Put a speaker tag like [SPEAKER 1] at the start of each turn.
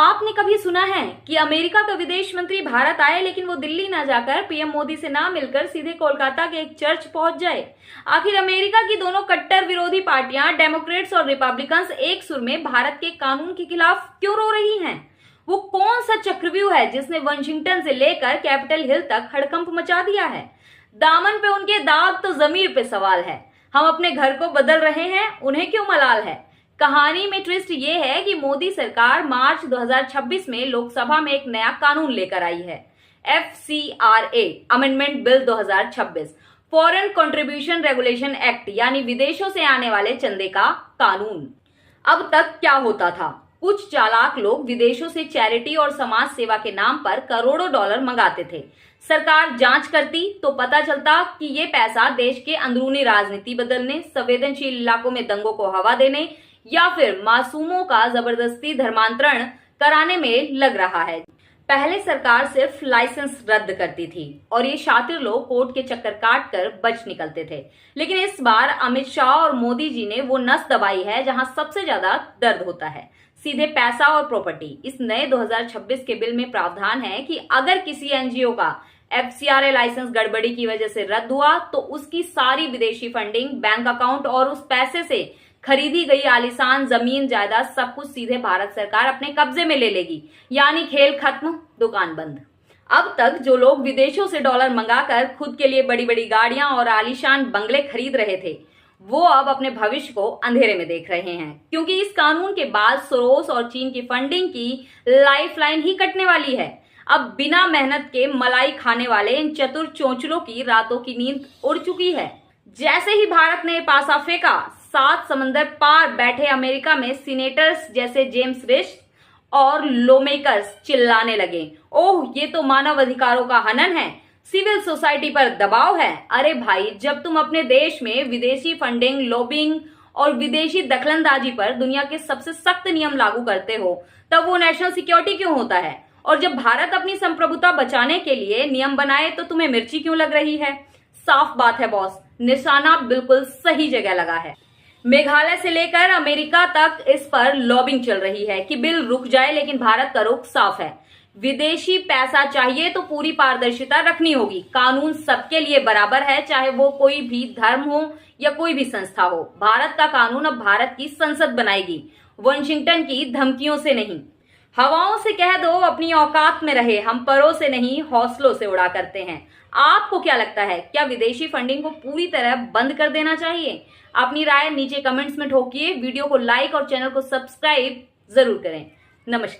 [SPEAKER 1] आपने कभी सुना है कि अमेरिका का विदेश मंत्री भारत आए लेकिन वो दिल्ली ना जाकर पीएम मोदी से ना मिलकर सीधे कोलकाता के एक चर्च पहुंच जाए? आखिर अमेरिका की दोनों कट्टर विरोधी पार्टियां डेमोक्रेट्स और रिपब्लिकन्स एक सुर में भारत के कानून के खिलाफ क्यों रो रही हैं? वो कौन सा चक्रव्यूह है जिसने वाशिंगटन से लेकर कैपिटल हिल तक हड़कंप मचा दिया है? दामन पे उनके दाग तो जमीर पे सवाल है। हम अपने घर को बदल रहे हैं, उन्हें क्यों मलाल है? कहानी में ट्विस्ट ये है कि मोदी सरकार मार्च 2026 में लोकसभा में एक नया कानून लेकर आई है, FCRA amendment bill 2026, foreign contribution regulation act, यानी विदेशों से आने वाले चंदे का कानून। अब तक क्या होता था? कुछ चालाक लोग विदेशों से चैरिटी और समाज सेवा के नाम पर करोड़ों डॉलर मंगाते थे। सरकार जांच करती तो पता चलता कि ये पैसा देश के अंदरूनी राजनीति बदलने, संवेदनशील इलाकों में दंगों को हवा देने या फिर मासूमों का जबरदस्ती धर्मांतरण कराने में लग रहा है। पहले सरकार सिर्फ लाइसेंस रद्द करती थी और ये शातिर लोग कोर्ट के चक्कर काट कर बच निकलते थे, लेकिन इस बार अमित शाह और मोदी जी ने वो नस दबाई है जहां सबसे ज्यादा दर्द होता है, सीधे पैसा और प्रॉपर्टी। इस नए 2026 के बिल में प्रावधान है कि अगर किसी एनजीओ का FCRA लाइसेंस गड़बड़ी की वजह से रद्द हुआ तो उसकी सारी विदेशी फंडिंग, बैंक अकाउंट और उस पैसे से खरीदी गई आलीशान जमीन जायदाद सब कुछ सीधे भारत सरकार अपने कब्जे में ले लेगी, यानी खेल खत्म, दुकान बंद। अब तक जो लोग विदेशों से डॉलर मंगाकर खुद के लिए बड़ी बड़ी गाड़ियां और आलीशान बंगले खरीद रहे थे, वो अब अपने भविष्य को अंधेरे में देख रहे हैं, क्योंकि इस कानून के बाद सोरोस और चीन की फंडिंग की लाइफलाइन ही कटने वाली है। अब बिना मेहनत के मलाई खाने वाले इन चतुर चोंचलों की रातों की नींद उड़ चुकी है। जैसे ही भारत ने पासा फेंका, 7 समंदर पार बैठे अमेरिका में सीनेटर्स जैसे जेम्स रिश और लोमेकर्स चिल्लाने लगे, ओह ये तो मानव अधिकारों का हनन है, सिविल सोसाइटी पर दबाव है। अरे भाई, जब तुम अपने देश में विदेशी फंडिंग, लॉबिंग और विदेशी दखलंदाजी पर दुनिया के सबसे सख्त नियम लागू करते हो, तब वो नेशनल सिक्योरिटी क्यों होता है? और जब भारत अपनी संप्रभुता बचाने के लिए नियम बनाए तो तुम्हें मिर्ची क्यों लग रही है? साफ बात है बॉस, निशाना बिल्कुल सही जगह लगा है। मेघालय से लेकर अमेरिका तक इस पर लॉबिंग चल रही है कि बिल रुक जाए, लेकिन भारत का रुख साफ है। विदेशी पैसा चाहिए तो पूरी पारदर्शिता रखनी होगी। कानून सबके लिए बराबर है, चाहे वो कोई भी धर्म हो या कोई भी संस्था हो। भारत का कानून अब भारत की संसद बनाएगी, वाशिंगटन की धमकियों से नहीं। हवाओं से कह दो अपनी औकात में रहे, हम परों से नहीं हौसलों से उड़ा करते हैं। आपको क्या लगता है, क्या विदेशी फंडिंग को पूरी तरह बंद कर देना चाहिए? अपनी राय नीचे कमेंट्स में ठोकिए। वीडियो को लाइक और चैनल को सब्सक्राइब जरूर करें। नमस्कार।